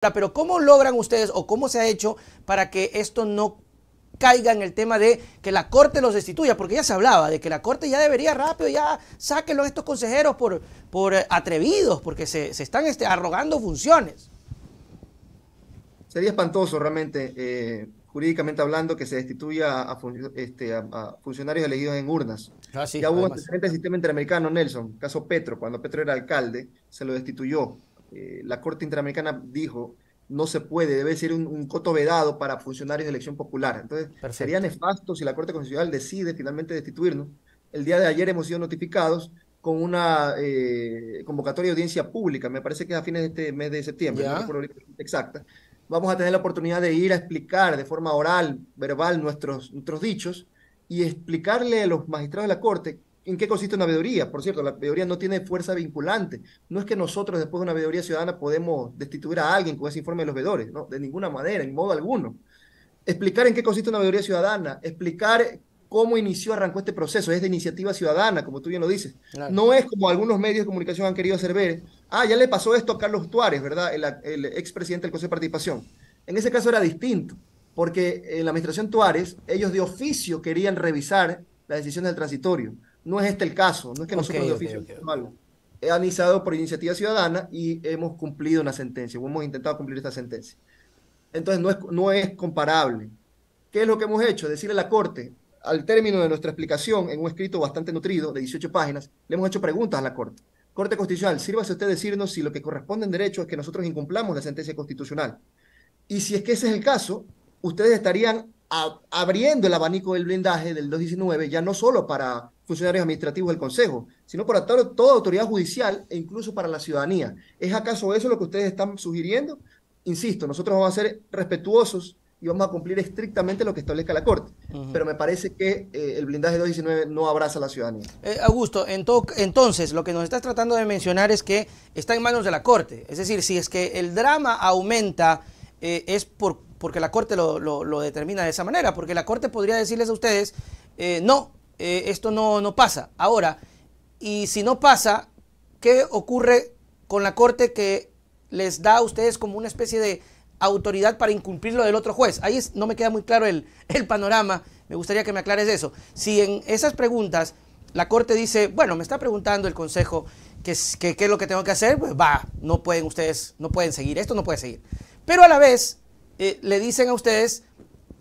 Pero ¿cómo logran ustedes o cómo se ha hecho para que esto no caiga en el tema de que la Corte los destituya? Porque ya se hablaba de que la Corte ya debería rápido, ya sáquenlo a estos consejeros por atrevidos, porque se están arrogando funciones. Sería espantoso realmente, jurídicamente hablando, que se destituya a funcionarios elegidos en urnas. Sí, Ya hubo además. antecedentes del sistema interamericano, Nelson, caso Petro, cuando Petro era alcalde, se lo destituyó. La Corte Interamericana dijo, no se puede, debe ser un coto vedado para funcionarios de elección popular. Entonces, sería Perfecto. nefasto si la Corte Constitucional decide finalmente destituirnos. El día de ayer hemos sido notificados con una convocatoria de audiencia pública, me parece que es a fines de este mes de septiembre, no Ya. recuerdo la fecha exacta. Vamos a tener la oportunidad de ir a explicar de forma oral, verbal, nuestros dichos y explicarle a los magistrados de la Corte en qué consiste una veeduría. Por cierto, la veeduría no tiene fuerza vinculante. No es que nosotros, después de una veeduría ciudadana, podemos destituir a alguien con ese informe de los veedores, no, de ninguna manera, en modo alguno. Explicar en qué consiste una veeduría ciudadana, explicar cómo arrancó este proceso, es de iniciativa ciudadana, como tú bien lo dices. Claro. No es como algunos medios de comunicación han querido hacer ver, ya le pasó esto a Carlos Tuárez, ¿verdad? El expresidente del Consejo de Participación. En ese caso era distinto, porque en la administración Tuárez, ellos de oficio querían revisar las decisiones del transitorio. No es este el caso, no es que Ok, nosotros de ok, oficio ok. hagamos algo. He iniciado por iniciativa ciudadana y hemos cumplido una sentencia, o hemos intentado cumplir esta sentencia. Entonces no es comparable. ¿Qué es lo que hemos hecho? Decirle a la Corte, al término de nuestra explicación, en un escrito bastante nutrido, de 18 páginas, le hemos hecho preguntas a la Corte. Corte Constitucional, sírvase usted decirnos si lo que corresponde en derecho es que nosotros incumplamos la sentencia constitucional. Y si es que ese es el caso, ustedes estarían abriendo el abanico del blindaje del 219, ya no solo para funcionarios administrativos del Consejo, sino para toda autoridad judicial e incluso para la ciudadanía. ¿Es acaso eso lo que ustedes están sugiriendo? Insisto, nosotros vamos a ser respetuosos y vamos a cumplir estrictamente lo que establezca la Corte. Pero me parece que el blindaje 219 no abraza a la ciudadanía. Augusto, entonces lo que nos estás tratando de mencionar es que está en manos de la Corte. Es decir, si es que el drama aumenta, es porque la Corte lo determina de esa manera, porque la Corte podría decirles a ustedes, no, esto no pasa. Ahora, y si no pasa, ¿qué ocurre con la Corte que les da a ustedes como una especie de autoridad para incumplir lo del otro juez? Ahí no me queda muy claro el panorama, me gustaría que me aclares eso. Si en esas preguntas la Corte dice, bueno, me está preguntando el Consejo qué es lo que tengo que hacer, pues no pueden ustedes, no pueden seguir, esto no puede seguir. Pero a la vez le dicen a ustedes,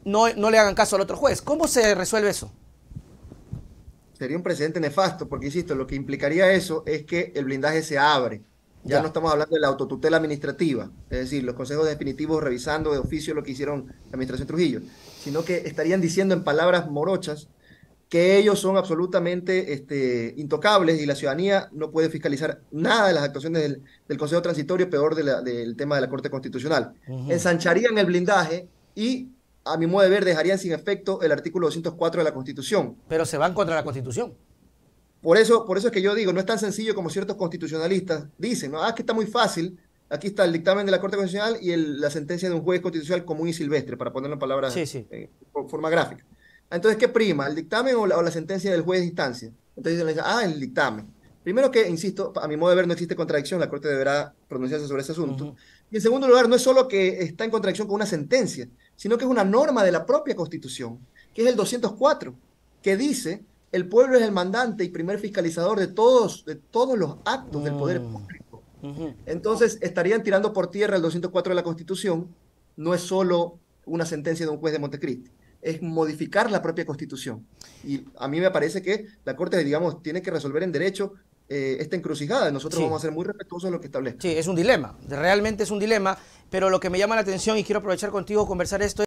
no le hagan caso al otro juez. ¿Cómo se resuelve eso? Sería un precedente nefasto, porque insisto, lo que implicaría eso es que el blindaje se abre. Ya no Ya. estamos hablando de la autotutela administrativa, es decir, los consejos definitivos revisando de oficio lo que hicieron la administración Trujillo, sino que estarían diciendo en palabras morochas que ellos son absolutamente intocables y la ciudadanía no puede fiscalizar nada de las actuaciones del Consejo Transitorio, peor del tema de la Corte Constitucional. Ensancharían el blindaje y, a mi modo de ver, dejarían sin efecto el artículo 204 de la Constitución. Pero se van contra la Constitución. Por eso es que yo digo, no es tan sencillo como ciertos constitucionalistas dicen, ¿no? Que está muy fácil, aquí está el dictamen de la Corte Constitucional y la sentencia de un juez constitucional común y silvestre, para ponerlo en palabras, Sí, sí. por forma gráfica. Entonces, ¿qué prima? ¿El dictamen o la sentencia del juez de instancia? Entonces le dicen, el dictamen. Primero que, insisto, a mi modo de ver no existe contradicción, la Corte deberá pronunciarse sobre ese asunto. Y en segundo lugar, no es solo que está en contradicción con una sentencia, sino que es una norma de la propia Constitución, que es el 204, que dice el pueblo es el mandante y primer fiscalizador de todos los actos del poder público. Entonces, estarían tirando por tierra el 204 de la Constitución, no es solo una sentencia de un juez de Montecristi, es modificar la propia Constitución. Y a mí me parece que la Corte, digamos, tiene que resolver en derecho esta encrucijada. Nosotros vamos a ser muy respetuosos de lo que establezca. Sí, es un dilema, realmente es un dilema, pero lo que me llama la atención y quiero aprovechar contigo conversar esto